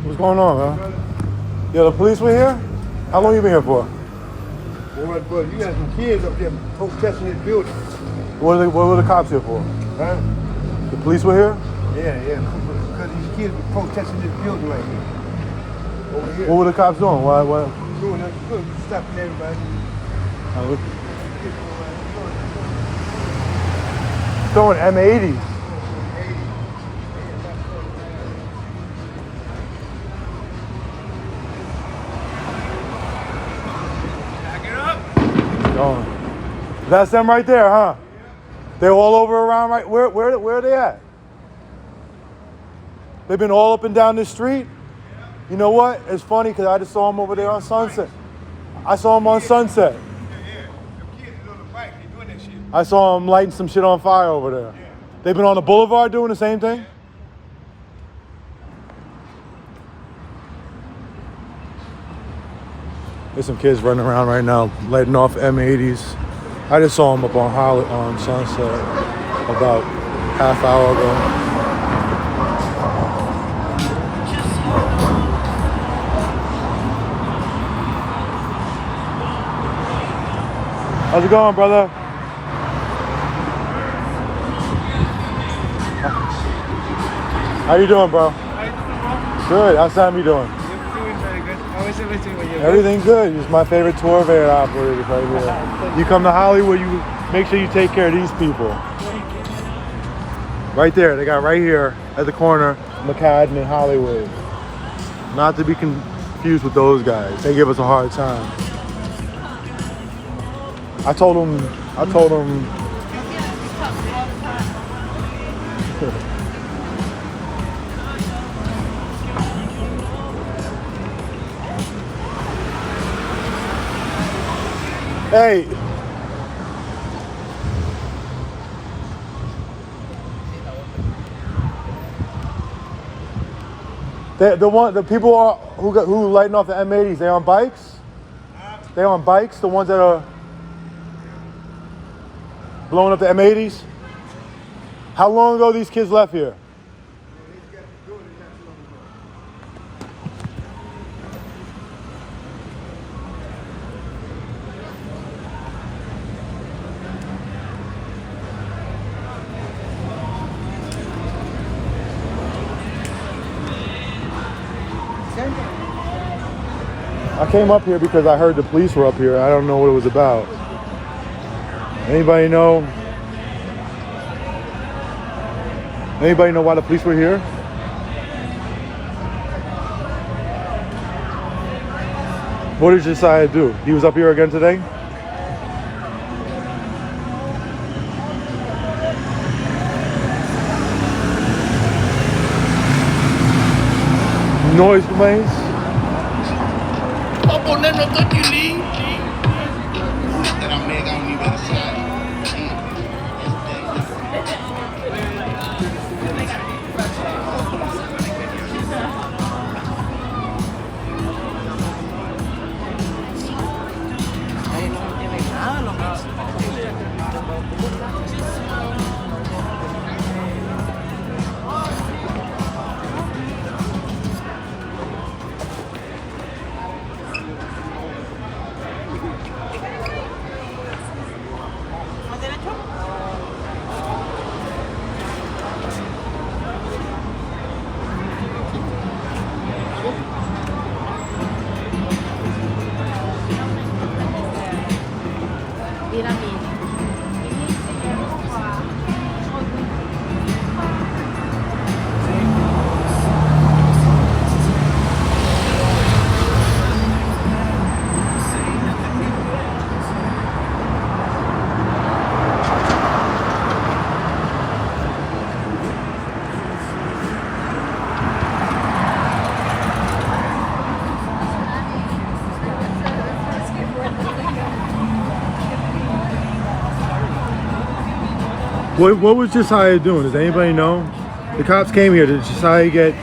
What's going on, man? Yeah, the police were here? How long you been here for? But you got some kids up there protesting this building. What were the cops here for? Huh? The police were here? Yeah. Because these kids were protesting this building right here. Over here. What were the cops doing? Why? Doing that, stopping everybody. Throwing M80s. That's them right there, huh? They're all over around right. Where are they at? They've been all up and down this street. You know what? It's funny because I just saw them over there on Sunset. I saw them on Sunset. Yeah. The kids is on the bike. They doing that shit. I saw them lighting some shit on fire over there. Yeah. They've been on the boulevard doing the same thing. There's some kids running around right now, lighting off M80s. I just saw them up on Sunset about half hour ago. How's it going, brother? How you doing, bro? Good. How's Sammy doing? Doing very good. How is everything with you? Everything good. He's my favorite tour van operator right here. You come to Hollywood, you make sure you take care of these people. Right there. They got right here at the corner, McCadden and Hollywood. Not to be confused with those guys. They give us a hard time. I told them. Hey. The people who lighting off the M80s, they on bikes? They on bikes, the ones that are blowing up the M80s? How long ago these kids left here? I came up here because I heard the police were up here. I don't know what it was about. Anybody know? Anybody know why the police were here? What did Josiah do? He was up here again today? Noise complaints? What was Josiah doing? Does anybody know? The cops came here. Did Josiah get...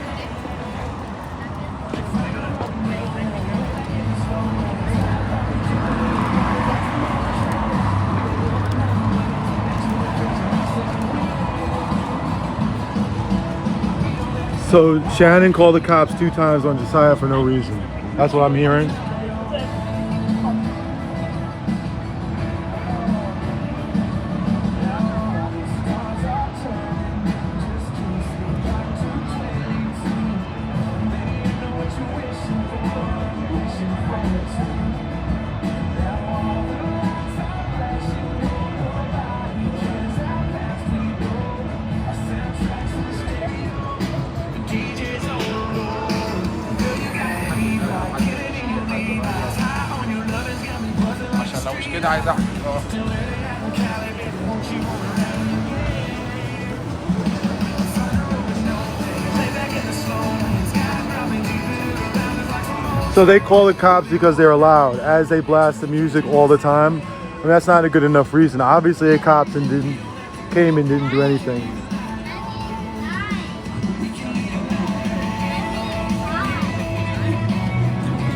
So Shannon called the cops 2 times on Josiah for no reason. That's what I'm hearing. مش كده عايز احكي So they call the cops because they're loud as they blast the music all the time. I mean, that's not a good enough reason. Obviously, the cops came and didn't do anything.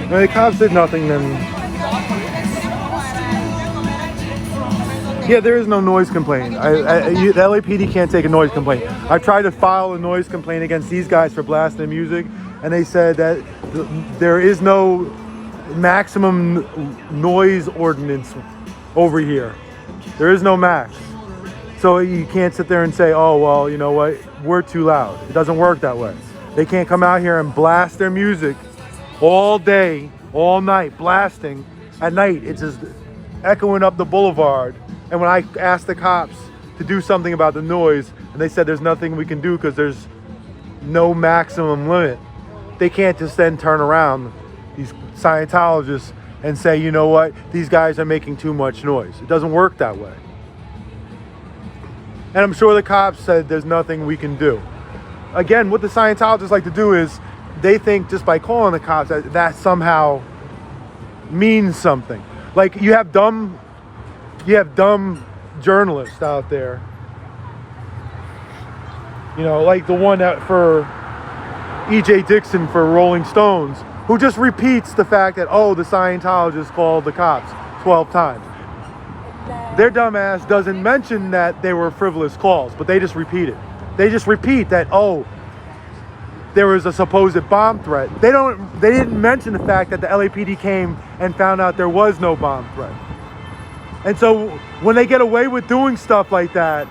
When the cops did nothing, then yeah, there is no noise complaint. The LAPD can't take a noise complaint. I tried to file a noise complaint against these guys for blasting the music, and they said that there is no maximum noise ordinance over here. There is no max. So you can't sit there and say, oh, well, you know what, we're too loud. It doesn't work that way. They can't come out here and blast their music all day, all night, blasting. At night, it's just echoing up the boulevard. And when I asked the cops to do something about the noise, and they said there's nothing we can do because there's no maximum limit, they can't just then turn around, these Scientologists, and say, you know what, these guys are making too much noise. It doesn't work that way. And I'm sure the cops said there's nothing we can do. Again, what the Scientologists like to do is they think just by calling the cops that somehow means something. Like you have dumb journalists out there, you know, like the one that for E.J. Dixon for Rolling Stones, who just repeats the fact that, oh, the Scientologists called the cops 12 times. Their dumbass doesn't mention that they were frivolous calls, but they just repeat it. They just repeat that, oh, there was a supposed bomb threat. They didn't mention the fact that the LAPD came and found out there was no bomb threat. And so when they get away with doing stuff like that,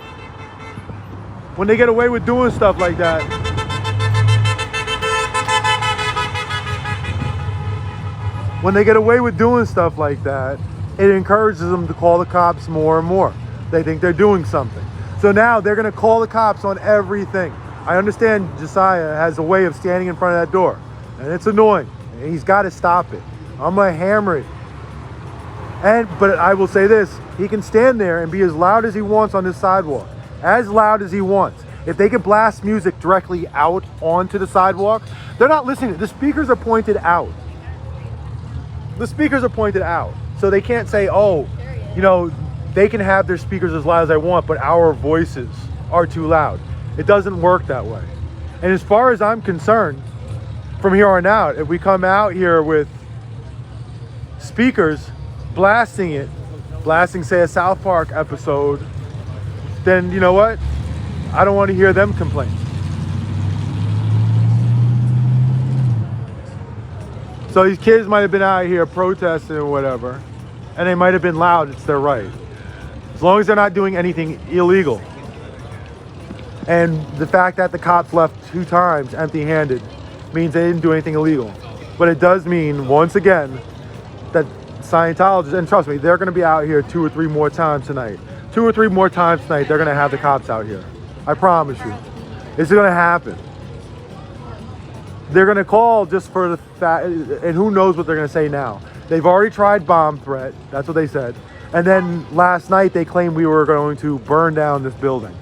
it encourages them to call the cops more and more. They think they're doing something. So now they're gonna call the cops on everything. I understand Josiah has a way of standing in front of that door, and it's annoying. He's gotta stop it. I'm gonna hammer it. But I will say this, he can stand there and be as loud as he wants on this sidewalk. As loud as he wants. If they can blast music directly out onto the sidewalk, they're not listening. The speakers are pointed out. So they can't say, oh, you know, they can have their speakers as loud as they want, but our voices are too loud. It doesn't work that way. And as far as I'm concerned, from here on out, if we come out here with speakers blasting, say, a South Park episode, then you know what? I don't want to hear them complain. So these kids might have been out here protesting or whatever, and they might have been loud. It's their right. As long as they're not doing anything illegal. And the fact that the cops left 2 times empty-handed means they didn't do anything illegal. But it does mean, once again, that Scientologists, and trust me, they're going to be out here 2 or 3 more times tonight. 2 or 3 more times tonight, they're going to have the cops out here. I promise you. It's going to happen. They're going to call just for the fact, and who knows what they're going to say now. They've already tried bomb threat. That's what they said. And then last night, they claimed we were going to burn down this building.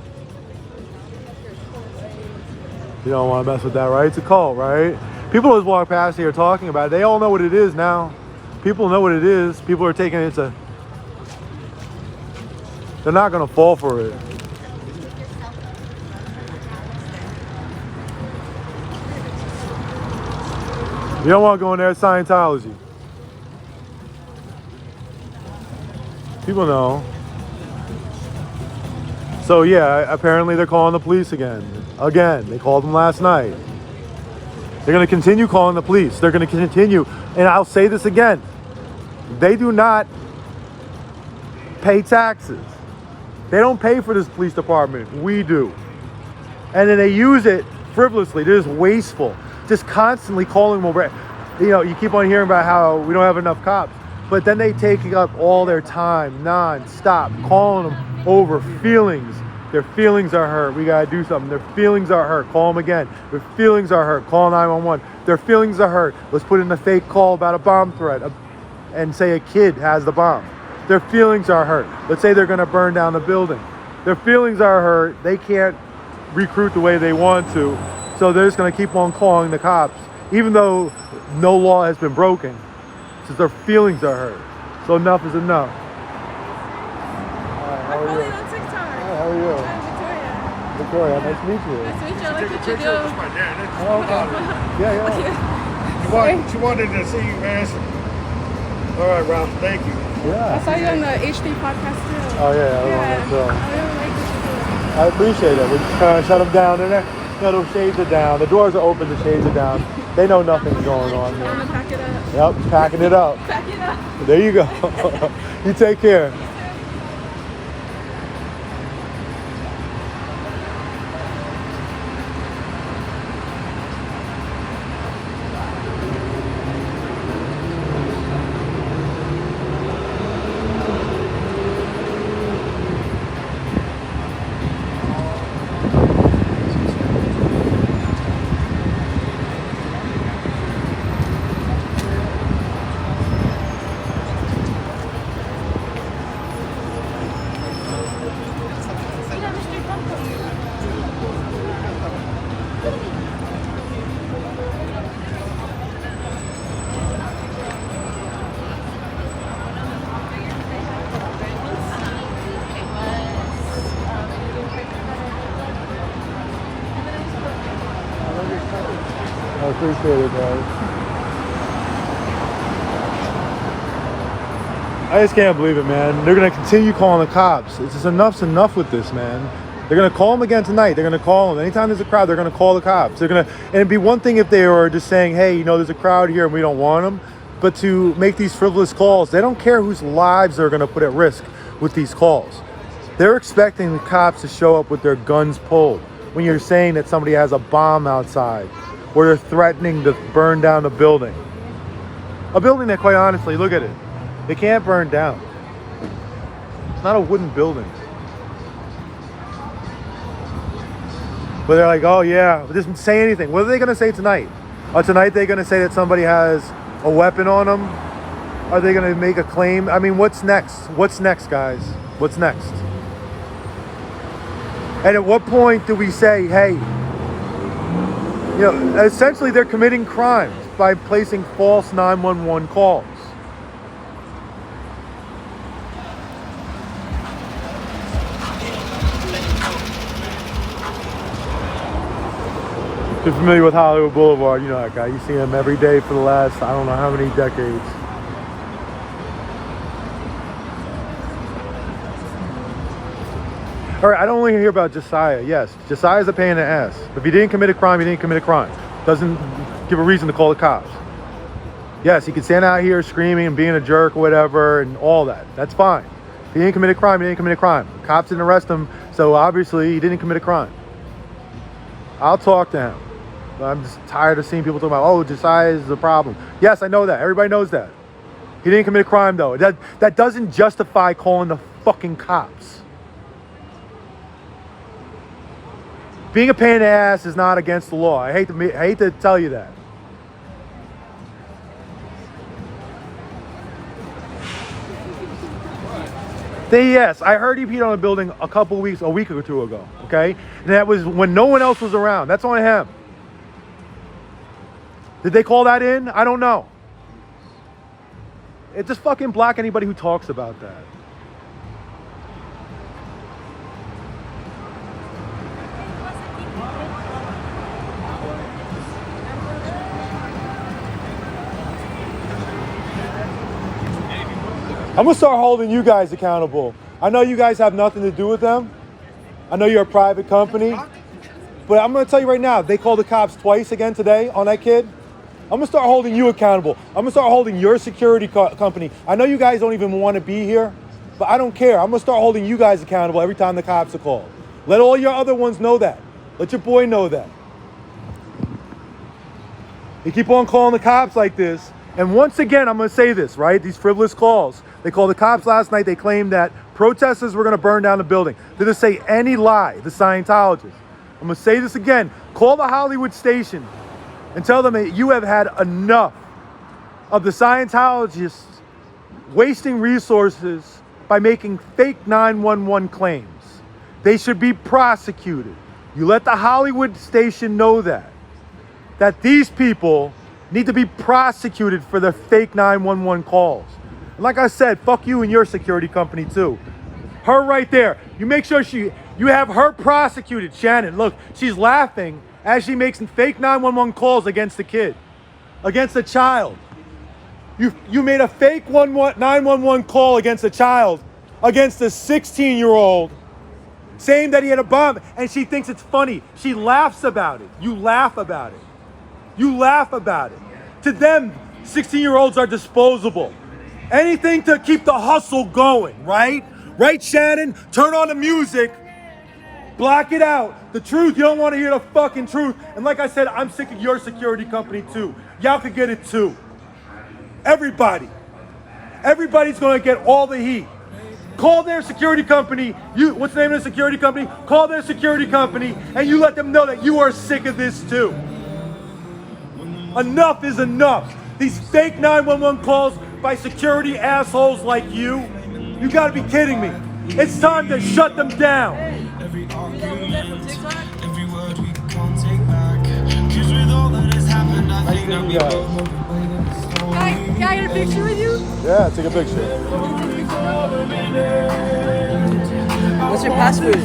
You don't want to mess with that, right? It's a cult, right? People just walk past here talking about it. They all know what it is now. People know what it is. People are taking it. They're not going to fall for it. You don't want to go in there. It's Scientology. People know. So yeah, apparently they're calling the police again. They called them last night. They're going to continue calling the police. They're going to continue. And I'll say this again. They do not pay taxes. They don't pay for this police department. We do. And then they use it frivolously. They're just wasteful. Just constantly calling them over. You know, you keep on hearing about how we don't have enough cops. But then they take up all their time, non-stop, calling them over feelings. Their feelings are hurt. We got to do something. Their feelings are hurt. Call them again. Their feelings are hurt. Call 911. Their feelings are hurt. Let's put in a fake call about a bomb threat and say a kid has the bomb. Their feelings are hurt. Let's say they're going to burn down the building. Their feelings are hurt. They can't recruit the way they want to. So they're just going to keep on calling the cops, even though no law has been broken, since their feelings are hurt. So enough is enough. I'm calling on TikTok. How are you? I'm Victoria, Victoria. nice to meet you. Nice to meet you. I like what you do. Oh, okay. Yeah. She wanted to see you, man. All right, Ralph, thank you. Yeah. I saw you on the HD podcast too. Oh, yeah. Yeah. So, I really like what you do. I appreciate it. We just kind of shut them down in there. You know, those shades are down. The doors are open, the shades are down. They know nothing's going on I'm there. gonna pack it up. Yep, packing it up. Pack it up. There you go. You take care. I appreciate it, guys. I just can't believe it, man. They're gonna continue calling the cops. It's just enough's enough with this, man. They're gonna call them again tonight. They're gonna call them. Anytime there's a crowd, they're gonna call the cops. They're gonna, and it'd be one thing if they were just saying, hey, you know, there's a crowd here and we don't want them. But to make these frivolous calls, they don't care whose lives they're gonna put at risk with these calls. They're expecting the cops to show up with their guns pulled when you're saying that somebody has a bomb outside, or they're threatening to burn down a building. A building that, quite honestly, look at it. They can't burn down. It's not a wooden building. But they're like, oh yeah, just say anything. What are they gonna say tonight? Tonight they're gonna say that somebody has a weapon on them? Are they gonna make a claim? I mean, what's next? What's next, guys? What's next? And at what point do we say, hey, you know, essentially they're committing crimes by placing false 911 calls. If you're familiar with Hollywood Boulevard, you know that guy. You see him every day for the last, I don't know how many decades. All right, I don't want to hear about Josiah. Yes, Josiah's a pain in the ass. If he didn't commit a crime, he didn't commit a crime. Doesn't give a reason to call the cops. Yes, he can stand out here screaming and being a jerk or whatever and all that. That's fine. If he didn't commit a crime, he didn't commit a crime. The cops didn't arrest him, so obviously he didn't commit a crime. I'll talk to him. I'm just tired of seeing people talking about, oh, Josiah is the problem. Yes, I know that. Everybody knows that. He didn't commit a crime, though. That doesn't justify calling the fucking cops. Being a pain in the ass is not against the law. I hate to tell you that. Yes, I heard he peed on a building a week or two ago, okay? And that was when no one else was around. That's on him. Did they call that in? I don't know. It just fucking block anybody who talks about that. I'm gonna start holding you guys accountable. I know you guys have nothing to do with them. I know you're a private company. But I'm gonna tell you right now, they called the cops twice again today on that kid. I'm gonna start holding you accountable. I'm gonna start holding your security company. I know you guys don't even want to be here, but I don't care. I'm gonna start holding you guys accountable every time the cops are called. Let all your other ones know that. Let your boy know that. You keep on calling the cops like this, and once again, I'm gonna say this, right? These frivolous calls. They called the cops last night. They claimed that protesters were gonna burn down the building. They didn't say any lie, the Scientologists. I'm gonna say this again. Call the Hollywood station and tell them that you have had enough of the Scientologists wasting resources by making fake 911 claims. They should be prosecuted. You let the Hollywood station know that these people need to be prosecuted for their fake 911 calls. And like I said, fuck you and your security company too. Her right there. You make sure you have her prosecuted. Shannon, look, she's laughing as she makes fake 911 calls against the kid, against a child. You made a fake 911 call against a child, against a 16-year-old, saying that he had a bomb, and she thinks it's funny. She laughs about it. You laugh about it. You laugh about it. To them, 16-year-olds are disposable. Anything to keep the hustle going, right? Right, Shannon? Turn on the music. Block it out. The truth, you don't want to hear the fucking truth. And like I said, I'm sick of your security company too. Y'all could get it too. Everybody. Everybody's going to get all the heat. Call their security company. What's the name of the security company? Call their security company and you let them know that you are sick of this too. Enough is enough. These fake 911 calls by security assholes like you. You gotta be kidding me. It's time to shut them down. Every argument, every word we can't take back. 'Cause with all that has happened, I think that we both know the way that the story. Can I get a picture with you? Yeah, take a picture. What's your password?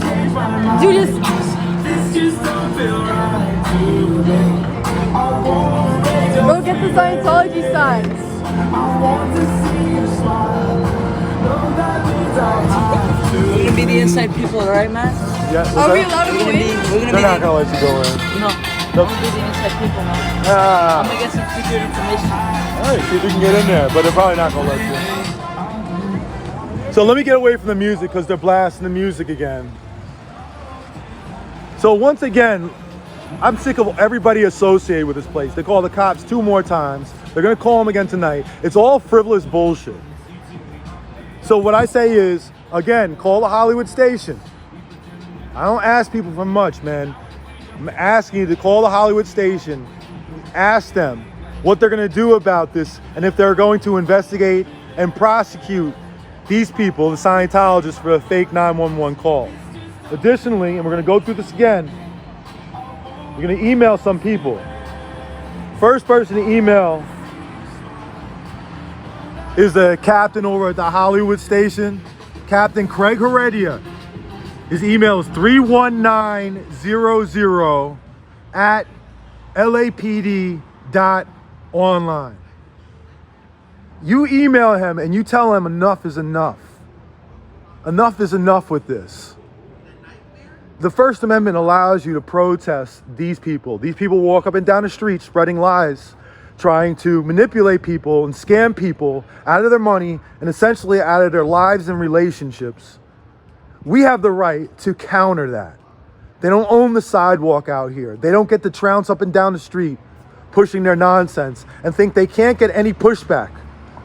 Do this. This just don't feel right to me. I want to Go get the Scientology signs. I want to see you smile. Know that means I have to. We're gonna be the inside people, alright, man? Yeah, what's Are we that? allowed to go in? We're They're not gonna gonna let you go in. be no. I'm gonna be the inside people, man. I'm Ah. gonna get some secret information. All right, see if you can get in there, but they're probably not gonna let you. So let me get away from the music because they're blasting the music again. So once again, I'm sick of everybody associated with this place. They call the cops 2 more times. They're gonna call them again tonight. It's all frivolous bullshit. So what I say is, again, call the Hollywood station. I don't ask people for much, man. I'm asking you to call the Hollywood station, ask them what they're gonna do about this, and if they're going to investigate and prosecute these people, the Scientologists, for a fake 911 call. Additionally, and we're gonna go through this again, we're gonna email some people. First person to email is the captain over at the Hollywood station, Captain Craig Heredia. His email is 31900 at lapd.online. You email him and you tell him enough is enough. Enough is enough with this. The First Amendment allows you to protest these people. These people walk up and down the street spreading lies, trying to manipulate people and scam people out of their money and essentially out of their lives and relationships. We have the right to counter that. They don't own the sidewalk out here. They don't get to trounce up and down the street pushing their nonsense and think they can't get any pushback.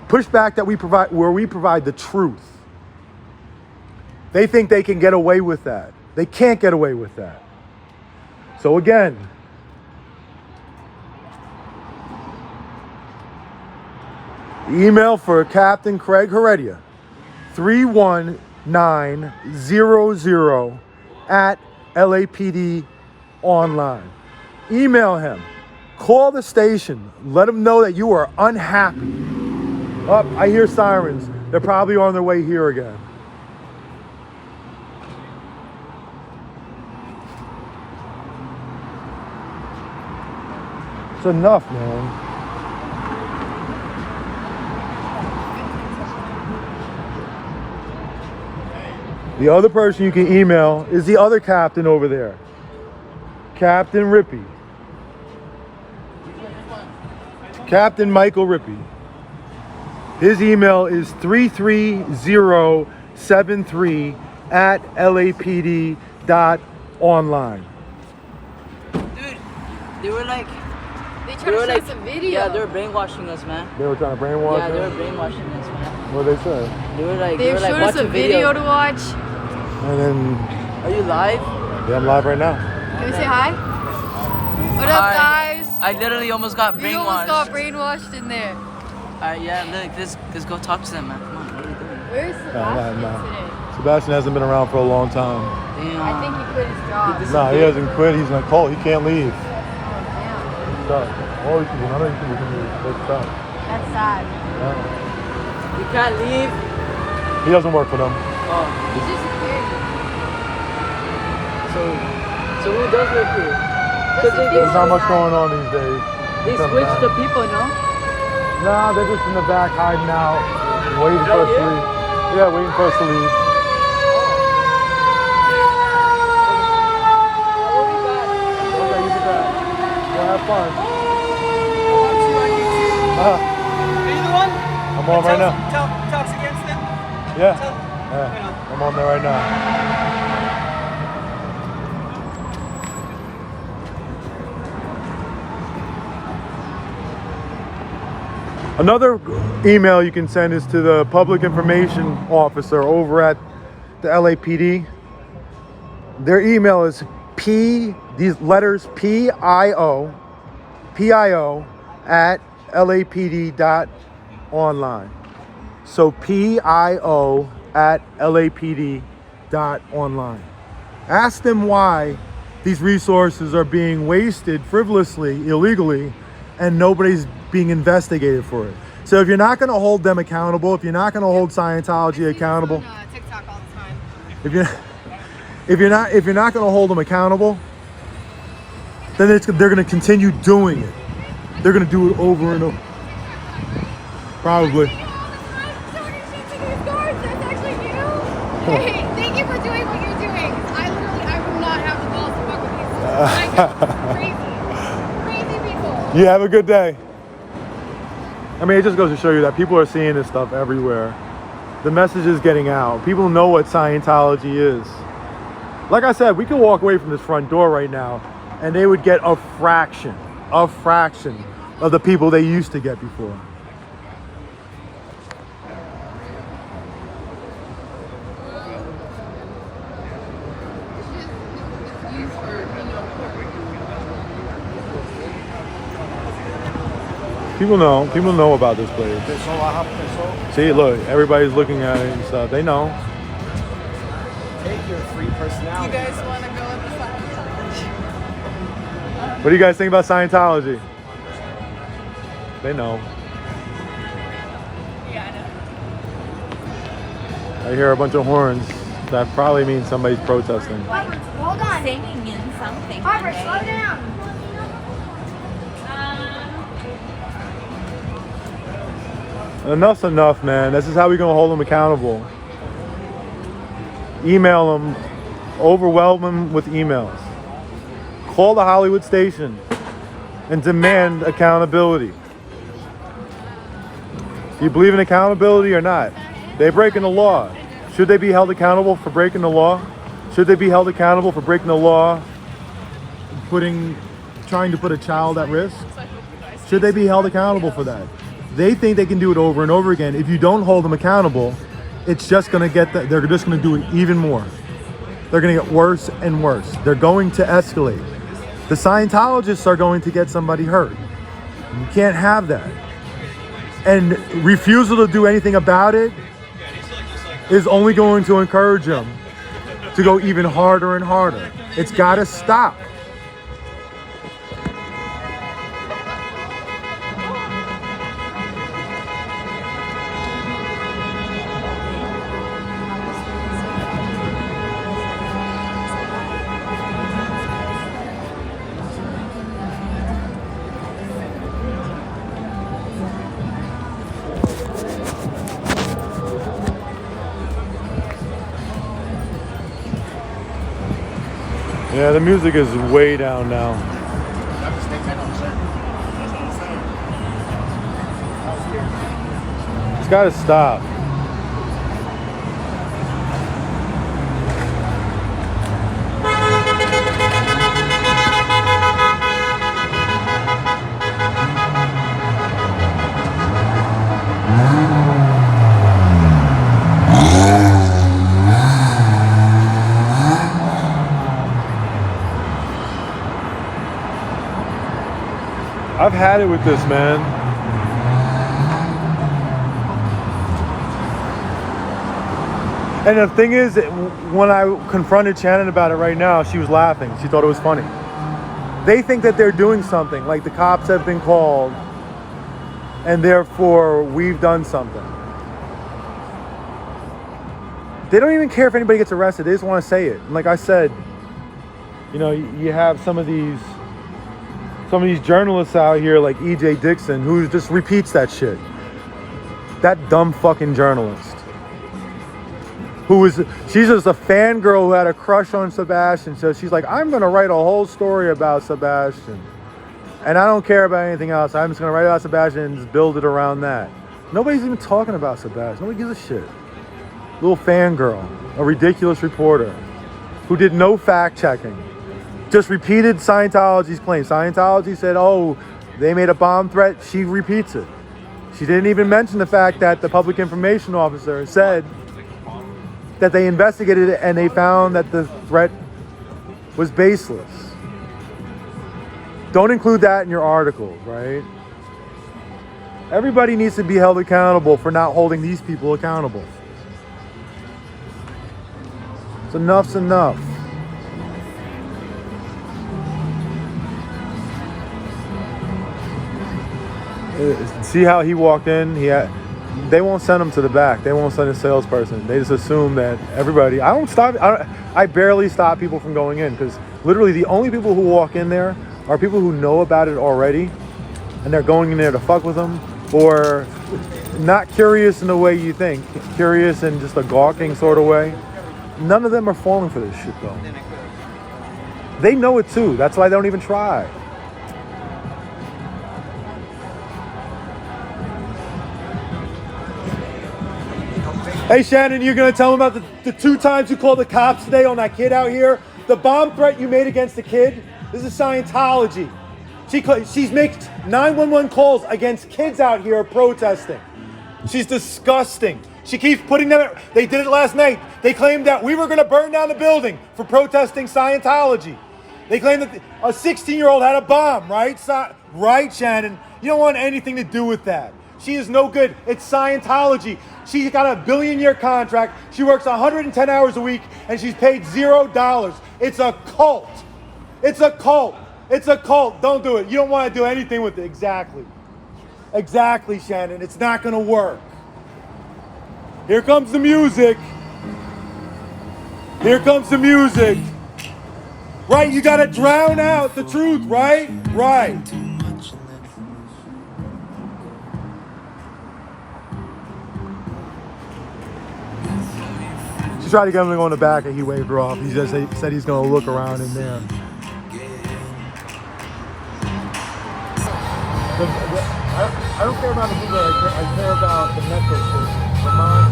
Pushback that we provide, where we provide the truth. They think they can get away with that. They can't get away with that. So again, email for Captain Craig Heredia, 31900 at LAPD online. Email him, call the station, let him know that you are unhappy. Oh, I hear sirens. They're probably on their way here again. It's enough, man. The other person you can email is the other captain over there, Captain Rippey. Captain Michael Rippey. His email is 33073 at lapd.online. Dude, they were like, They they tried were to show like, us a video. yeah, they were brainwashing us, man. They were trying to brainwash Yeah, they were us. brainwashing us, man. What did they say? They were like, They were like, showed us watch a video to watch. And then, Are you live? yeah, I'm live right now. Can we say hi? What up, Hi. guys? I literally almost got We brainwashed. almost got brainwashed in there. Yeah, look, let's go talk to them, man. Come on, what are you doing? Where's Sebastian today? Sebastian hasn't been around for a long time. Damn. I think he quit his job. No, he hasn't quit. He's in a cult. He can't leave. Oh, damn. Stuck. All these people, none of these people can leave. They're stuck. That's sad. Yeah. You can't leave. He doesn't work for them. Oh, He's just security. so who does work here? Just the There's not much people going on these days. They Except switched that. the people, no? Nah, they're just in the back hiding out, waiting for us to here? leave. Yeah, waiting for us to leave. We'll be back. Okay, you be back. Go have fun. Are you the one? I'm on right now. Talks against them? Yeah. Yeah. I'm on there right now. Another email you can send is to the public information officer over at the LAPD. Their email is these letters PIO at lapd.online. So PIO at lapd.online. Ask them why these resources are being wasted frivolously, illegally, and nobody's being investigated for it. So if you're not going to hold them accountable, if you're not going to hold Scientology accountable, on TikTok all the time. if you're not going to hold them accountable, then they're going to continue doing it. They're going to do it over and over. Probably. Hey, thank you for doing what you're doing. I would not have the balls to fuck with these. Crazy people. You have a good day. I mean, it just goes to show you that people are seeing this stuff everywhere. The message is getting out. People know what Scientology is. Like I said, we could walk away from this front door right now and they would get a fraction of the people they used to get before. People know about this place. See, look, everybody's looking at it and stuff. They know. Take your free personality. You guys want to go with the Scientology? What do you guys think about Scientology? They know. Yeah, I I hear a bunch of horns. That probably means somebody's protesting. Hold on. Singing in something. Harper, slow down. Enough's enough, man. This is how we're gonna hold them accountable. Email them, overwhelm them with emails. Call the Hollywood station and demand accountability. Do you believe in accountability or not? They're breaking the law. Should they be held accountable for breaking the law? Should they be held accountable for breaking the law, trying to put a child at risk? Should they be held accountable for that? They think they can do it over and over again. If you don't hold them accountable, it's just going to they're just going to do it even more. They're going to get worse and worse. They're going to escalate. The Scientologists are going to get somebody hurt. You can't have that. And refusal to do anything about it is only going to encourage them to go even harder and harder. It's got to stop. Yeah, the music is way down now. It's gotta stop. I've had it with this, man. And the thing is, when I confronted Shannon about it right now, she was laughing. She thought it was funny. They think that they're doing something, like the cops have been called, and therefore we've done something. They don't even care if anybody gets arrested. They just want to say it. And like I said, you know, you have some of these journalists out here like E.J. Dixon who just repeats that shit. That dumb fucking journalist. She's just a fangirl who had a crush on Sebastian. So she's like, I'm going to write a whole story about Sebastian. And I don't care about anything else. I'm just going to write about Sebastian and just build it around that. Nobody's even talking about Sebastian. Nobody gives a shit. Little fangirl, a ridiculous reporter who did no fact checking. Just repeated Scientology's claim. Scientology said, oh, they made a bomb threat. She repeats it. She didn't even mention the fact that the public information officer said that they investigated it and they found that the threat was baseless. Don't include that in your articles, right? Everybody needs to be held accountable for not holding these people accountable. So enough's enough. See how he walked in? They won't send him to the back. They won't send a salesperson. They just assume that everybody. I barely stop people from going in because literally the only people who walk in there are people who know about it already, and they're going in there to fuck with them, or not curious in the way you think, curious in just a gawking sort of way. None of them are falling for this shit though. They know it too. That's why they don't even try. Hey Shannon, you're gonna tell them about the 2 times you called the cops today on that kid out here? The bomb threat you made against the kid? This is Scientology. She's making 911 calls against kids out here protesting. She's disgusting. She keeps putting them, they did it last night. They claimed that we were gonna burn down the building for protesting Scientology. They claimed that a 16-year-old had a bomb, right? Right, Shannon? You don't want anything to do with that. She is no good. It's Scientology. She's got a billion-year contract. She works 110 hours a week, and she's paid $0. It's a cult. It's a cult. It's a cult. Don't do it. You don't want to do anything with it. Exactly. Exactly, Shannon. It's not going to work. Here comes the music. Here comes the music. Right, you got to drown out the truth, right? Right. She tried to get him to go in the back and he waved her off. He just said he's going to look around in there. I don't care about the people. I care about the metro station. Vermont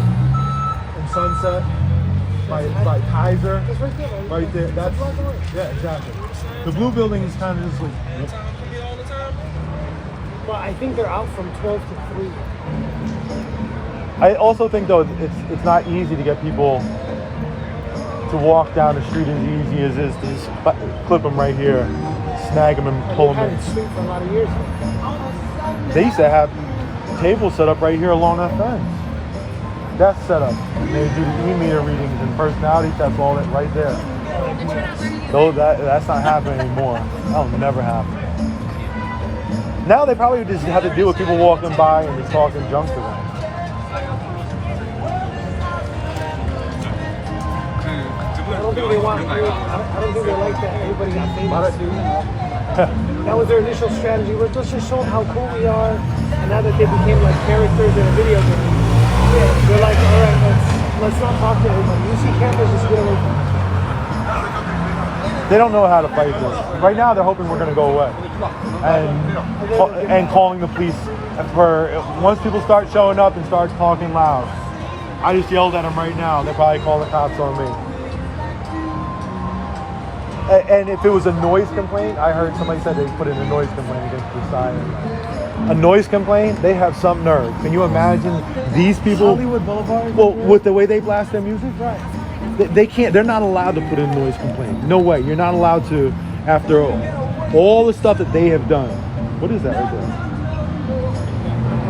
and Sunset by Kaiser. It's right there, right? Right there. That's, yeah, exactly. The blue building is kind of just like... Well, I think they're out from 12 to 3. I also think, though, it's not easy to get people to walk down the street as easy as it is to just clip them right here, snag them and pull them in. They've had it sweet for a lot of years. They used to have tables set up right here along that fence. That's set up. They do the e-meter readings and personality tests, all that right there. So that's not happening anymore. That'll never happen. Now they probably just have to deal with people walking by and just talking junk to them. I don't think they want. I don't think they like that. Everybody got famous. That was their initial strategy. Let's just show them how cool we are. And now that they became like characters in a video game, they're like, all right, let's not talk to everybody. You see cameras, just get away from them. They don't know how to fight this. Right now, they're hoping we're going to go away, and calling the police. For once people start showing up and start talking loud, I just yelled at them right now. They'll probably call the cops on me. And if it was a noise complaint, I heard somebody said they put in a noise complaint against the siren. A noise complaint, they have some nerve. Can you imagine these people? Hollywood Boulevard. Well, with the way they blast their music, Right. they can't. They're not allowed to put in a noise complaint. No way. You're not allowed to. After all the stuff that they have done. What is that right there?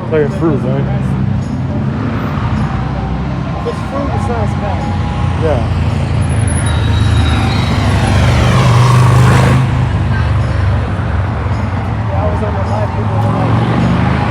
It's like a fruit, right? If it's fruit, it's not as bad. Yeah. I was on the live, people were like,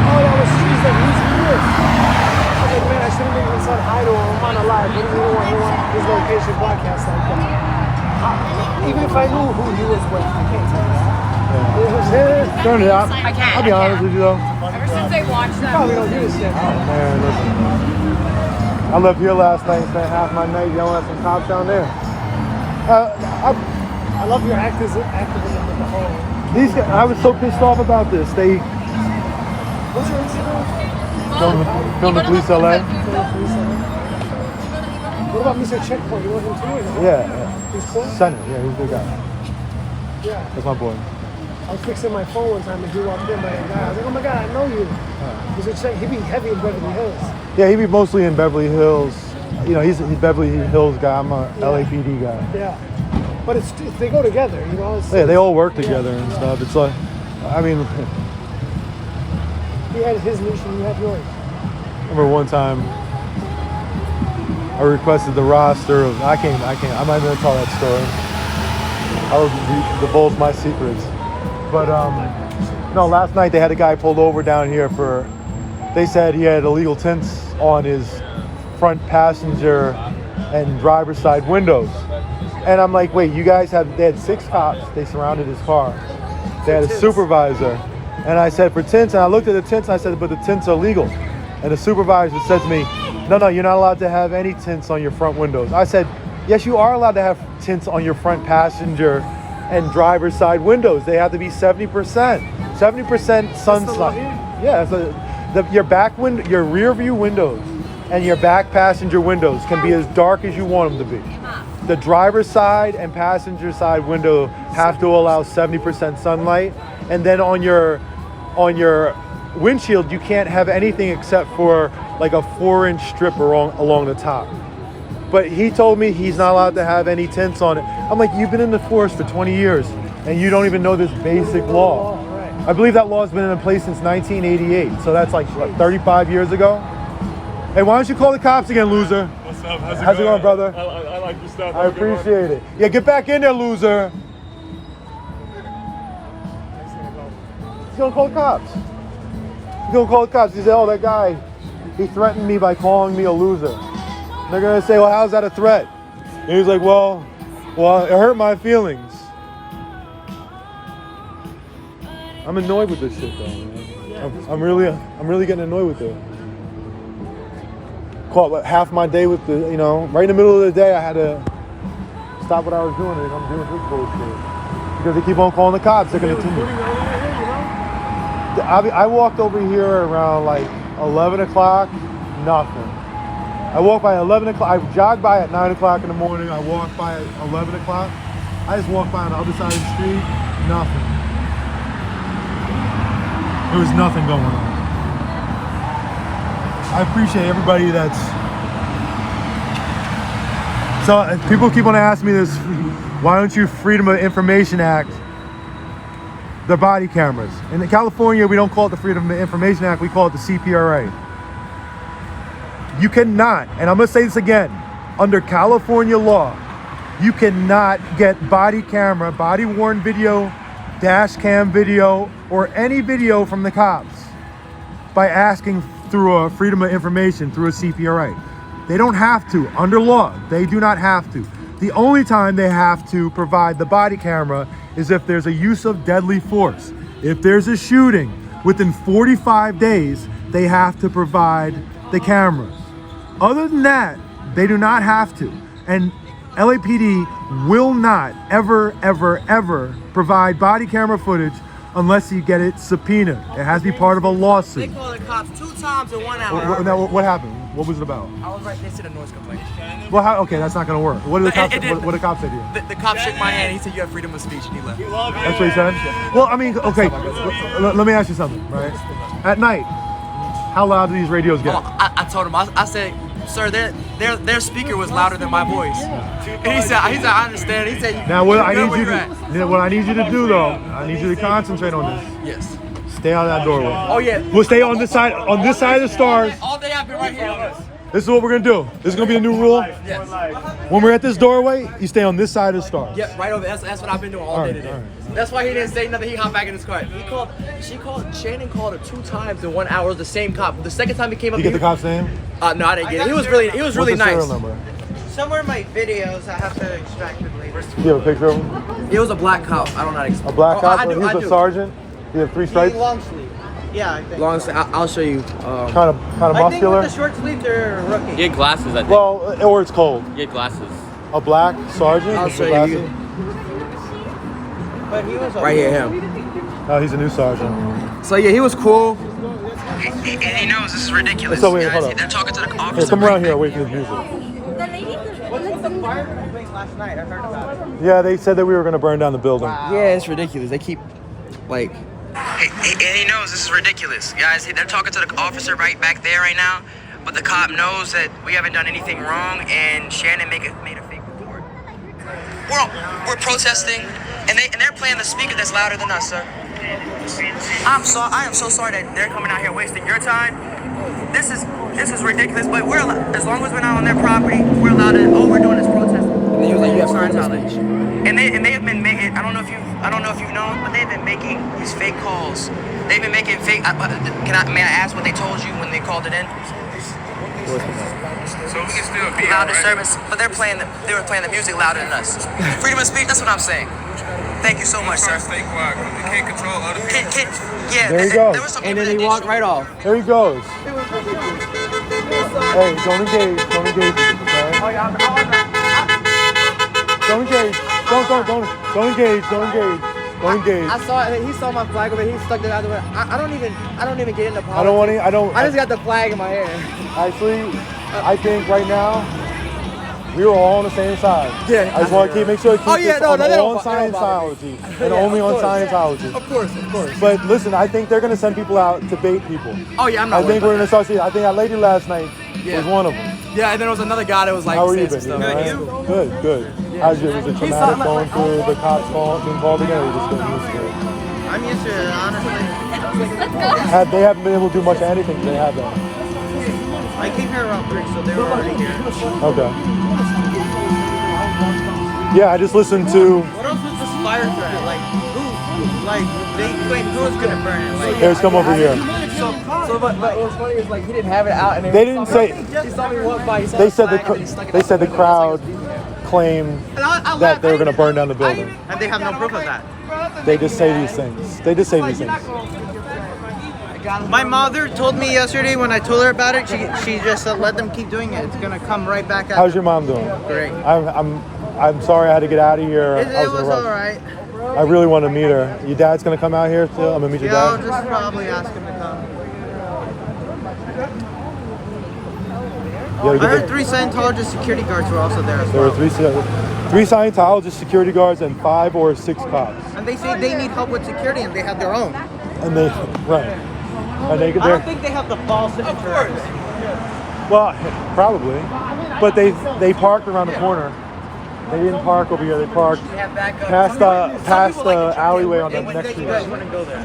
oh, that was cheese, like, who's this? I was like, man, I shouldn't have even said hi to him. I'm on a live. He didn't want his location broadcast like that. Even if I knew who he was with, I can't tell you that. It was his. Turn it up. I can't. I'll be honest with you though. Ever since I watched that Probably don't do this shit. Man, listen. I left here last night and spent half my night yelling at some cops down there. I love your activism with the whole. These guys, I was so pissed off about this. They What's your Instagram? film the police LA. What about Mr. Checkpoint? You know him too? Or no? Yeah, He's cool? Senate. Yeah, he's a good guy. Yeah. That's my boy. I was fixing my phone one time and he walked in by a guy. I was like, oh my God, I know you. Mr. Check, he be heavy in Beverly Hills. Yeah, he be mostly in Beverly Hills. You know, he's a Beverly Hills guy. I'm a LAPD guy. Yeah. But they go together, you know? Yeah, they all work together and stuff. It's like, I mean, He had his niche and you had yours. I remember one time I requested the roster of, I'm not going to tell that story. I will divulge my secrets. But, no, last night they had a guy pulled over down here they said he had illegal tints on his front passenger and driver's side windows. And I'm like, wait, they had 6 cops. They surrounded his car. They had a supervisor. And I said, for tints, and I looked at the tints and I said, but the tints are legal. And the supervisor said to me, no, you're not allowed to have any tints on your front windows. I said, yes, you are allowed to have tints on your front passenger and driver's side windows. They have to be 70%. 70% sunlight. Yeah, so your back window, your rear view windows and your back passenger windows can be as dark as you want them to be. The driver's side and passenger side window have to allow 70% sunlight. And then on your windshield, you can't have anything except for like a 4-inch strip along the top. But he told me he's not allowed to have any tints on it. I'm like, you've been in the force for 20 years and you don't even know this basic law. I believe that law has been in place since 1988. So that's like, what, 35 years ago? Hey, why don't you call the cops again, loser? What's up? How's it going, brother? I like your stuff. I appreciate it. Yeah, get back in there, loser. He's gonna call the cops. He's gonna call the cops. He said, oh, that guy, he threatened me by calling me a loser. And they're gonna say, well, how's that a threat? And he's like, well, it hurt my feelings. I'm annoyed with this shit, though, man. I'm really getting annoyed with it. Caught half my day with the, right in the middle of the day, I had to stop what I was doing and I'm doing this bullshit. Because they keep on calling the cops. They're gonna continue. I walked over here around like 11 o'clock, nothing. I walked by 11 o'clock, I jogged by at 9 o'clock in the morning, I walked by at 11 o'clock. I just walked by on the other side of the street, nothing. There was nothing going on. I appreciate everybody that's... So people keep on asking me this, why don't you Freedom of Information Act the body cameras? In California, we don't call it the Freedom of Information Act, we call it the CPRA. You cannot, and I'm gonna say this again, under California law, you cannot get body camera, body worn video, dash cam video, or any video from the cops by asking through a Freedom of Information, through a CPRA. They don't have to, under law, they do not have to. The only time they have to provide the body camera is if there's a use of deadly force. If there's a shooting, within 45 days, they have to provide the cameras. Other than that, they do not have to. And LAPD will not ever, ever, ever provide body camera footage unless you get it subpoenaed. It has to be part of a They lawsuit. called the cops 2 times in 1 hour. What happened? What was it about? I was right next to the noise complaint. Well, okay, that's not gonna work. What did the cops? What did the cops say to you? The cop shook my hand. He said you have freedom of speech, and he left. That's what he said? Well, I mean, okay, let me ask you something, right? At night, how loud do these radios get? Oh, I told him. I said, sir, their speaker was louder than my voice. And he said, I understand. He said, Now, what I "You're need good you where you're to, what I need you to do though, I need you to concentrate on this. at." Yes. Stay out of that doorway. Oh yeah. We'll stay on this side of the stars. All day I've been right here on this. This is what we're gonna do. This is gonna be a new rule. Yes. When we're at this doorway, you stay on this side of the stars. Yep, right over. That's what I've been doing all day today. all That's why he didn't say nothing. He hopped back in his car. Shannon called her 2 times in 1 hour. It was the same cop. The second time he came up You get the cop's name? no, I didn't get it. He was really What's really the serial nice. number? Somewhere in my videos, I have to extract it later. Do you have a picture of him? It was a black cop. I don't know how to explain. A black cop? I do. He's a sergeant? Do you have 3 stripes? Long sleeve. Yeah, I think. Long. I'll show you. Kind of I think muscular? with the short sleeve, they're rookie. You get glasses, I think. Well, or it's cold. You get glasses. A black sergeant? I'll with show you. glasses? But he was Right here, him. Oh, he's a new sergeant. So yeah, he was cool. And he knows this is ridiculous. So wait, hold up. They're talking to the Here, officer. come around here away from the music. The lady What's the fire complaint last night? I heard about it. Yeah, they said that we were gonna burn down the building. Yeah, it's ridiculous. They keep like. And he knows this is ridiculous. Guys, they're talking to the officer right back there right now. But the cop knows that we haven't done anything wrong, and Shannon made a fake report. We're protesting, and they're playing the speaker that's louder than us, sir. I am so sorry that they're coming out here wasting your time. This is ridiculous. But as long as we're not on their property, we're allowed to. All we're doing is protesting. And he was like, "You have Scientology." And they have been making. I don't know if you've known, but they've been making these fake calls. They've been making fake. May I ask what they told you when they called it in? So we can still be Loud disturbance, but they were playing the music louder than us. Freedom of speech. That's what I'm saying. Thank you so much, sir. Stay quiet, 'cause we can't control other people. Yeah, There you go. There was some And people then he that walked right off. There he goes. Hey, don't engage. Don't engage. Okay? Don't engage. Don't engage. Don't engage. Don't engage. I saw it. He saw my flag over. He stuck it out the way. I don't even get into politics. I don't want to. I just got the flag in my hand. Actually, I think right now we were all on the same side. Yeah. I just want to make sure to keep Oh, yeah, this no, on no, they don't on bother me. Scientology and Yeah, only of on course. Scientology. Of course. But listen, I think they're gonna send people out to bait people. Oh yeah, I'm not. I think worried we're about gonna start seeing. I think that lady last night Yeah. was one of them. that. Yeah, and then there was another guy that was like How are you saying been? some You stuff. all right? Good. How's your, was it traumatic going through the cops being called again? Or you just getting used to it? I'm used to it, honestly. They haven't been able to do much of anything. They have that. I came here around 3, so they were already here. Okay. Yeah, I just listened to. What else was this fire threat? Like, who? Like, they claim who was gonna burn it? Like, Here's come over here. So, but what was funny is like he didn't have it out, and then They didn't say. he saw me walk by. He saw They the said flag, and then he stuck it they out said the window. crowd claimed that they were going to burn down the building. and they have no proof of that. They just say these things. They just say these things. My mother told me yesterday when I told her about it, she just said, let them keep doing it. It's gonna come right back at How's them. your mom doing? Great. I'm sorry I had to get out of here. It I was was in a rush. all right. I really want to meet her. Your dad's going to come out here too? I'm going to meet your Yeah, I'll dad. just probably ask him to come. You I gotta heard get 3 Scientologist security guards were also there as There were well. three Scientologist security guards and 5 or 6 cops. And they say they need help with security and they have their own. And they, right. And I they're, don't think they have the balls to interact. well, probably. But they parked around the corner. They didn't park over here. They parked past the alleyway on the next You street. guys wouldn't go there.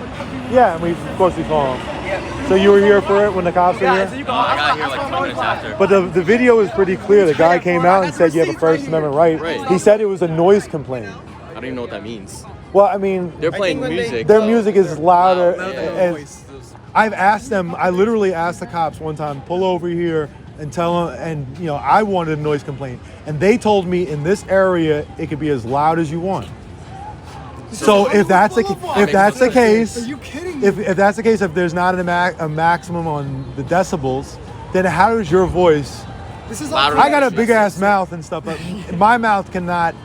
Yeah, and of course we saw them. So you were here for it when the cops were here? I got here like 20 minutes after. But the video is pretty clear. The guy came out and said you have a First Amendment right. Right. He said it was a noise complaint. I don't even know what that means. Well, I mean, They're playing when they- music. their music is louder. Louder than and noise. I've asked them. I literally asked the cops one time, pull over here and tell them. And you know, I wanted a noise complaint, and they told me in this area it could be as loud as you want. So if that's the case, Are you kidding? if that's the case, if there's not a maximum on the decibels, then how is your voice This is louder all. I got a big ass mouth and stuff, but my mouth cannot,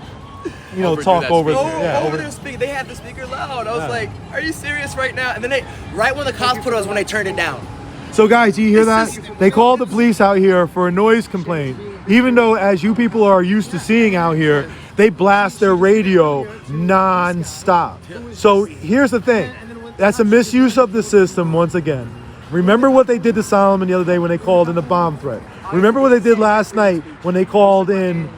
Overdo talk that over. speaker. Yeah, over over. their speaker. They had the speaker loud. I was like, "Are you serious right now?" And then right when the cops put us, when they turned it down. So guys, do you hear that? They called the police out here for a noise complaint. Even though, as you people are used to seeing out here, they blast their radio non-stop. So here's the thing. That's a misuse of the system once again. Remember what they did to Solomon the other day when they called in a bomb threat. Remember what they did last night when they called in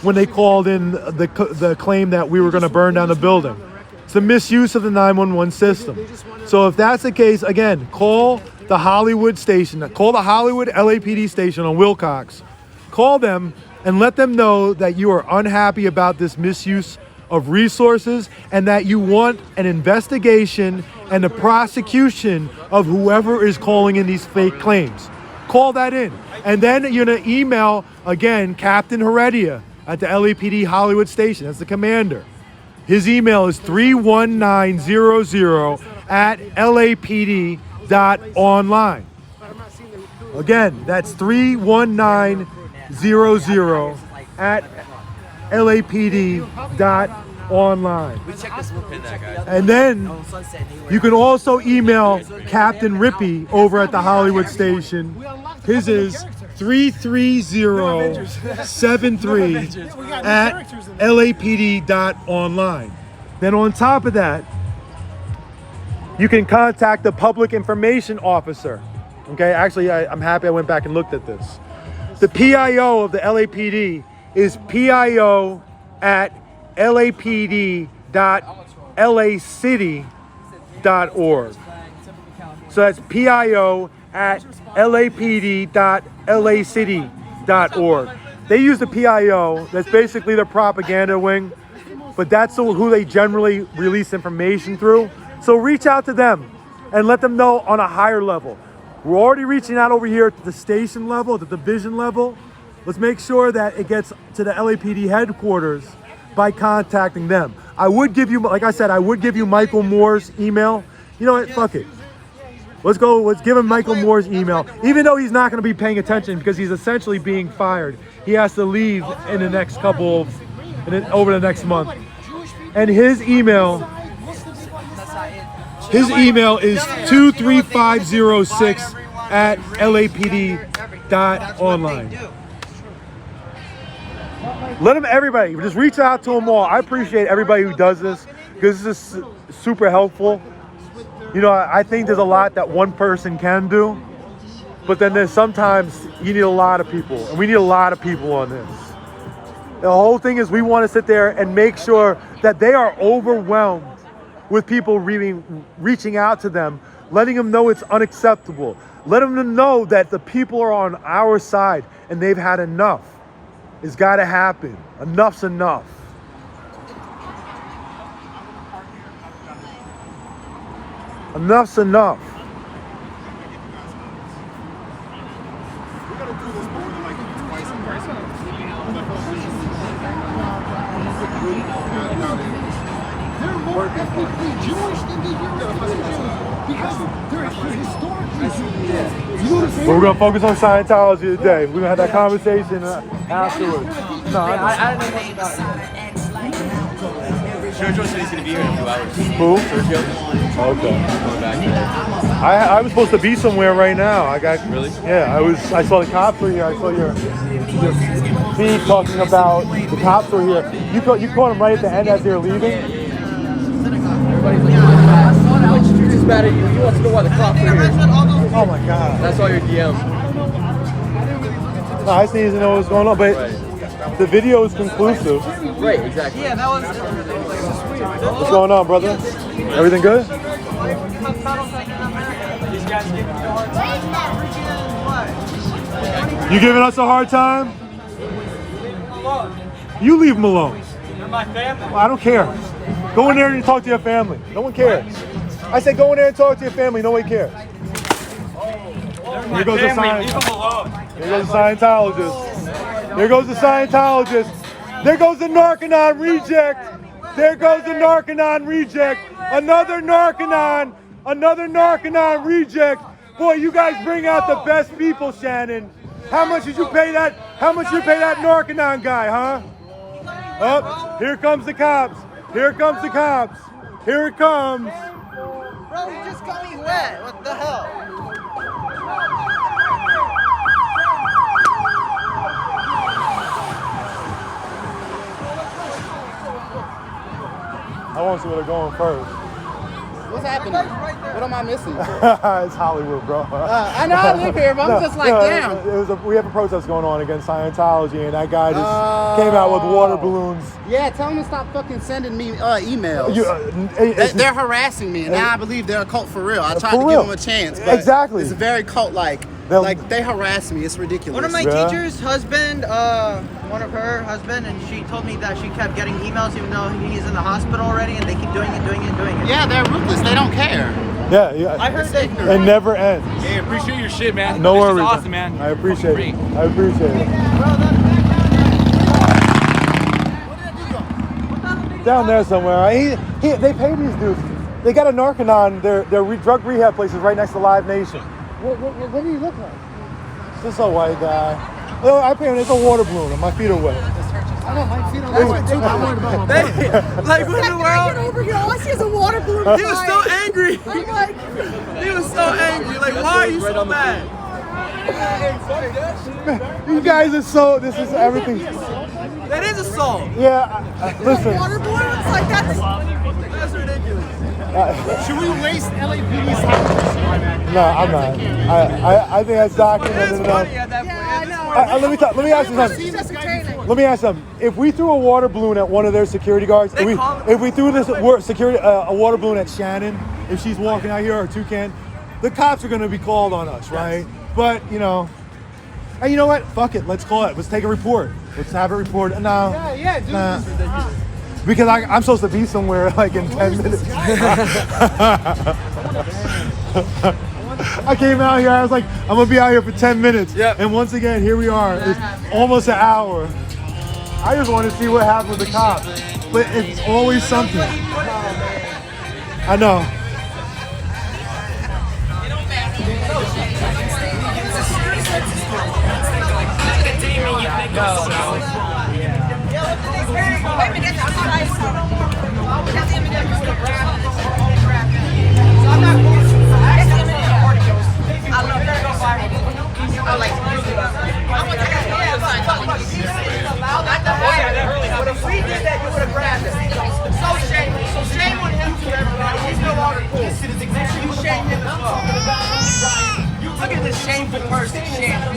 the claim that we were going to burn down the building. It's the misuse of the 911 system. So if that's the case, again, call the Hollywood station. Call the Hollywood LAPD station on Wilcox. Call them and let them know that you are unhappy about this misuse of resources and that you want an investigation and a prosecution of whoever is calling in these fake claims. Call that in. And then you're going to email, again, Captain Heredia at the LAPD Hollywood station. That's the commander. His email is 31900@lapd.online. Again, that's 31900@lapd.online. We checked this. We'll pin that guy. And then you can also email Captain Rippy over at the Hollywood station. His is 33073@lapd.online. Then on top of that, you can contact the public information officer. Okay, actually, I'm happy I went back and looked at this. The PIO of the LAPD is PIO@lapd.lacity.org. So that's PIO@lapd.lacity.org. They use the PIO, that's basically their propaganda wing, but that's who they generally release information through. So reach out to them and let them know on a higher level. We're already reaching out over here to the station level, the division level. Let's make sure that it gets to the LAPD headquarters by contacting them. I would give you, like I said, I would give you Michael Moore's email. You know what, fuck it. Let's give him Michael Moore's email. Even though he's not gonna be paying attention because he's essentially being fired. He has to leave in the next over the next month. And his email is 23506@lapd.online. Let them, everybody, just reach out to them all. I appreciate everybody who does this because this is super helpful. I think there's a lot that one person can do, but then there's sometimes you need a lot of people, and we need a lot of people on this. The whole thing is we want to sit there and make sure that they are overwhelmed with people reaching out to them, letting them know it's unacceptable. Let them know that the people are on our side and they've had enough. It's got to happen. Enough's enough. Enough's enough. More ethnically Jewish than the Europeans because they're historically Jewish. But we're gonna focus on Scientology today. We're gonna have that conversation afterwards. No, I Sergio said he's going to be here in a few hours. Who? Sergio. Okay. Going back there. I was supposed to be somewhere right now. Really? Yeah, I saw the cops were here. I saw your feed talking about the cops were here. You caught them right at the end as they were leaving. Everybody's like, he's mad at you. He wants to know why the cops are here. Oh my God. That's all your DM. No, I just need to know what's going on, but the video is conclusive. Right, exactly. Yeah, that was. What's going on, brother? Everything good? You giving us a hard time? You leave them alone. They're my family. Well, I don't care. Go in there and talk to your family. No one cares. I said go in there and talk to your family. No one cares. Here goes the Here goes the Scientologist. Here goes the Scientologist. There goes the Narcanon reject. There goes the Narcanon reject. Another Narcanon reject. Boy, you guys bring out the best people, Shannon. How much did you pay that? How much did you pay that Narcanon guy, huh? Oh, here comes the cops. Here comes the cops. Here it comes. Bro, he just got me wet. What the hell? I want to see where they're going first. What's happening? What am I missing? It's Hollywood, bro. I know I live here, but I'm just like, damn. We have a protest going on against Scientology, and that guy just came out with water balloons. Yeah, tell them to stop fucking sending me emails. It's They're harassing me, and now I believe they're a cult for real. I tried For to real. give them a chance, but Exactly. it's very cult-like. Like, they harass me. It's ridiculous. One of my Yeah. teachers' husband, one of her husband, and she told me that she kept getting emails even though he's in the hospital already, and they keep doing it. Yeah, they're ruthless. They don't care. Yeah. I heard they. It never ends. Hey, appreciate your shit, man. No this worries. is awesome, man. I appreciate Great. it. I appreciate it. Down there somewhere. They pay these dudes. They got a Narcanon. Their drug rehab place is right next to Live Nation. What do you look like? Just a white guy. Oh, I pay him. It's a water balloon, and my feet are wet. I know, my feet are wet too. I'm worried about my butt. Like, what in the world? Get over here. All I see is a water balloon. He was so angry. I'm like, He was so angry. Like, why are you so mad? You guys are so. This is everything. That is assault. Yeah. Listen. water balloons? Like, That's ridiculous. Should we waste LAPD's time? No, I'm not. I think that's documented It's enough. funny at that point. yeah, I know. Let me ask you something. It's just entertaining. Let me ask something. If we threw a water balloon at one of their security guards, if we threw this a water balloon at Shannon, if she's walking out here or Toucan, the cops are going to be called on us, right? But you know what? Fuck it. Let's call it. Let's take a report. Let's have it reported. No. Yeah, dude. Nah. This is ridiculous. Because I'm supposed to be somewhere like in 10 minutes. I came out here, I was like, I'm gonna be out here for 10 minutes. Yep. And once again, here we are. It's almost an hour. I just want to see what happened with the cops. But it's always something. I know. If we did that, you would have grabbed us. So shameful. So shame on him to everybody. He's no longer cool. You shame him as well. Look at this shameful person, Shannon.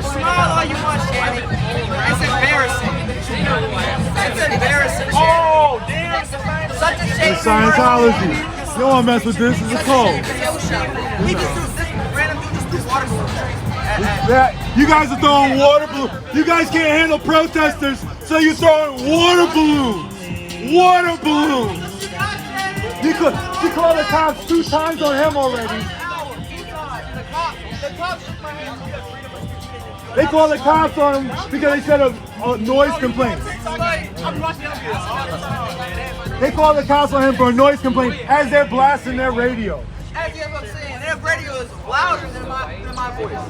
Smile all you want, Shannon. It's embarrassing. It's embarrassing. Oh, damn. Such a shameful It's Scientology. You don't want to mess with this. It's a cult. He just threw water balloons. Yeah, you guys are throwing water balloons. You guys can't handle protesters, so you're throwing water balloons. Water balloons. You called the cops 2 times on him already. They called the cops on him because they said a noise complaint. They called the cops on him for a noise complaint as they're blasting their radio. As you I'm saying, their radio is louder than my voice.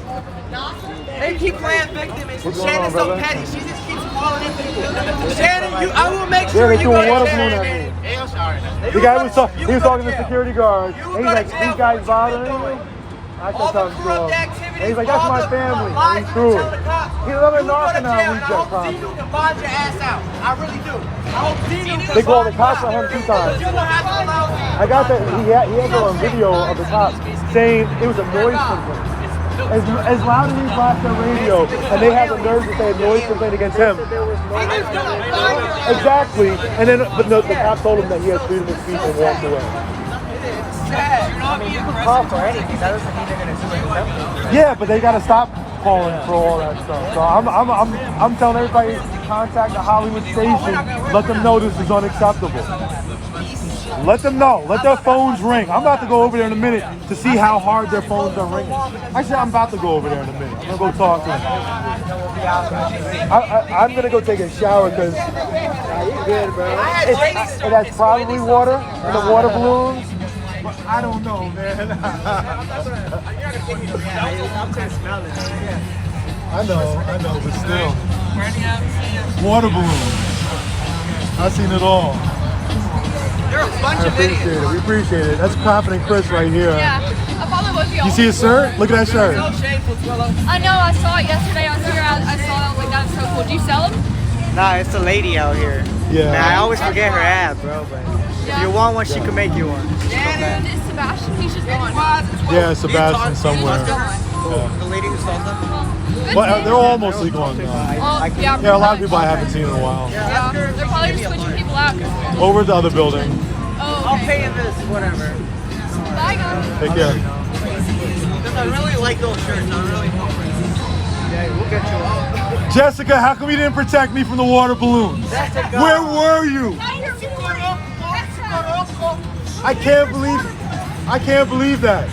They keep playing victim, and Shannon's so petty. She just keeps falling into it. Shannon, I will make sure you go to Shannon. The guy was talking to the security guard, and he's like, "These guys bothering you?" I said something to him, and he's like, "That's my family." And he's through it. He's another knocking on reject problem. You can bond your ass out. I really do. I hope Dino They called the cops on him 2 times. You will have to allow I got that. He had a video of the cops saying it was a noise complaint. As loud as he blasted the radio, and they had the nerve to say a noise complaint against him. Exactly. And then, but no, the cops told him that he had freedom of speech and walked away. you can call for anything. That doesn't mean they're going to do it. Yeah, but they got to stop calling for all that stuff. So I'm telling everybody to contact the Hollywood station. Let them know this is unacceptable. Let them know. Let their phones ring. I'm about to go over there in a minute to see how hard their phones are ringing. Actually, I'm about to go over there in a minute. I'm going to go talk to them. I'm going to go take a shower because that's probably water in the water balloons. I don't know, man. I'm gonna smell it. Yeah. I know, but still. Water balloons. I've seen it all. There are a bunch I of appreciate idiots. it. We appreciate it. That's Confident Chris right here. Yeah, I follow both of y'all. You see his shirt? Look at that shirt. So shameful, Twillo. I know, I saw it yesterday on Twitter. I saw it, I was like, that's so cool. Do you sell them? Nah, it's a lady out here. Yeah. Man, I always forget her ad, bro. But if you want one, she can make you one. And is Sebastian, he's just gone. Yeah, Sebastian somewhere. The lady who sold them. But they're all mostly gone now. Yeah, Yeah, a lot of people I haven't seen in a while. Yeah, they're probably just switching people out. Over at the other building. Oh, I'll okay. pay you this, whatever. Bye, guys. Take care. Because I really like those shirts. I really want one. Yeah, we'll get you one. Jessica, how come you didn't protect me from the water balloons? Where were you? I can't believe that.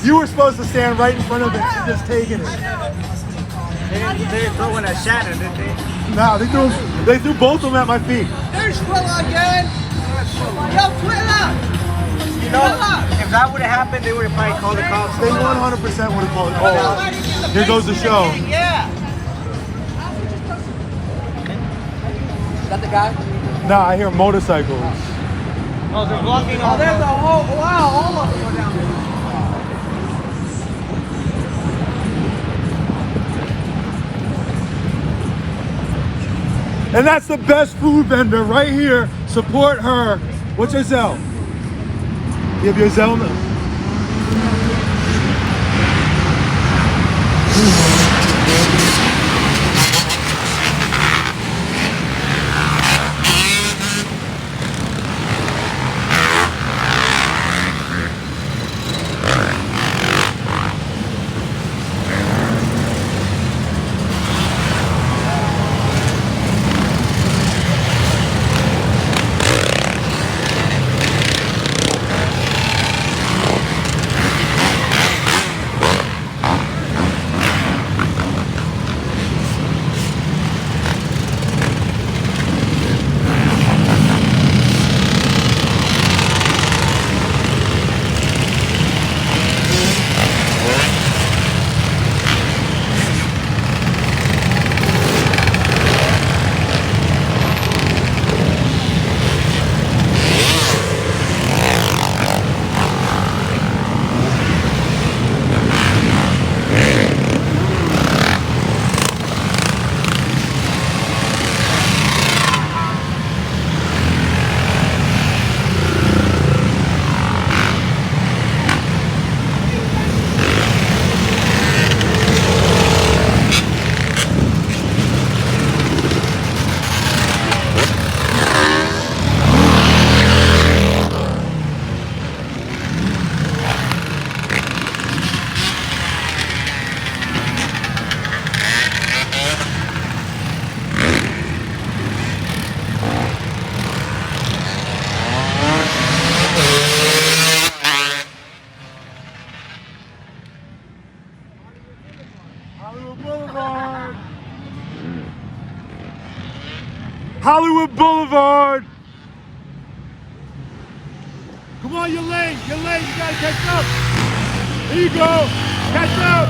You were supposed to stand right in front of it and just taking it. They didn't throw one at Shannon, did they? No, they threw both of them at my feet. There's Twilla again! Yo, Twilla! You know, if that would have happened, they would have probably called the cops. They 100% would have called it. Oh, here goes the show. Yeah! Is that the guy? Nah, I hear motorcycles. Oh, they're blocking all. Oh, there's a whole, wow, all of them are down there. And that's the best food vendor right here. Support her. What's your Zelle? You have your Zelle? Hollywood Boulevard. Come on, you're late. You gotta catch up. Here you go. Catch up.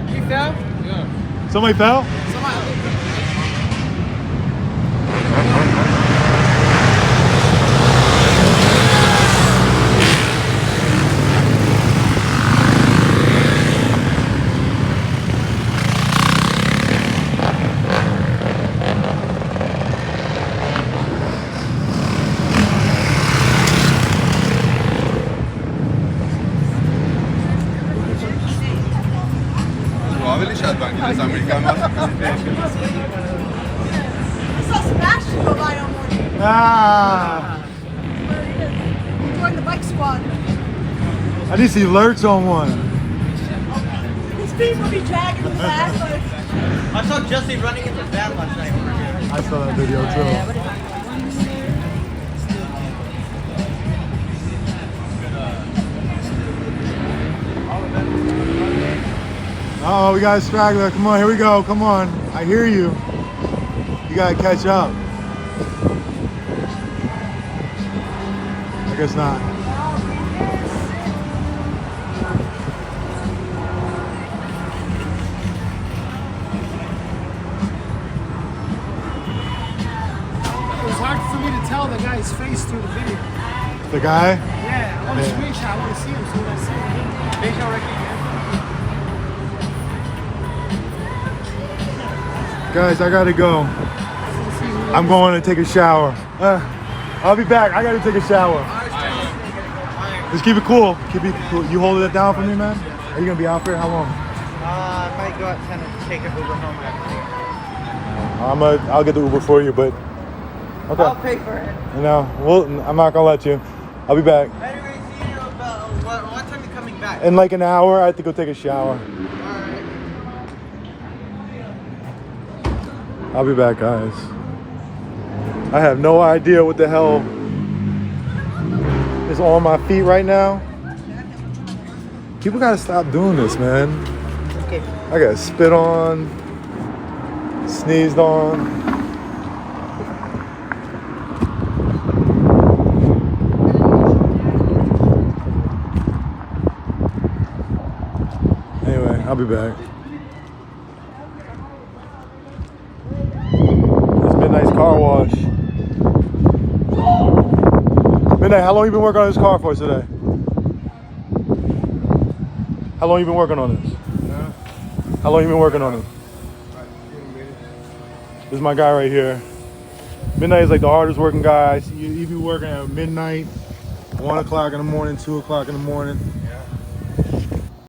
He fell? Somebody fell? probably شاید بانگلاdesh امریکا هم هست. I saw Sebastian go by on one. Ah. Join the bike squad. I need to see lurch on one. These people be dragging the back. I saw Jesse running in the van last night over here. I saw that video too. Oh, we got a straggler. Come on, here we go. Come on. I hear you. You gotta catch up. I guess not. It was hard for me to tell the guy's face through the video. The guy? Yeah, I want to Yeah. screenshot. I want to see him so when I see him. Facial recognition. Guys, I gotta go. I'm going to take a shower. I'll be back. I gotta take a shower. Just keep it cool. Keep it cool. You holding it down for me, man? Are you gonna be out for how long? I might go at 10 and take an Uber home after. I'll get the Uber for you, but okay. I'll pay for it. You know, I'm not gonna let you. I'll be back. Anyway, see you about what time are you coming back? In like an hour, I have to go take a shower. Alright. I'll be back, guys. I have no idea what the hell is on my feet right now. People gotta stop doing this, man. Okay. I got spit on, sneezed on. Anyway, I'll be back. It's Midnight's car wash. Midnight, how long you been working on this car for today? How long you been working on this? How long you been working on it? This is my guy right here. Midnight is like the hardest working guy. You be working at midnight, 1 o'clock in the morning, 2 o'clock in the morning.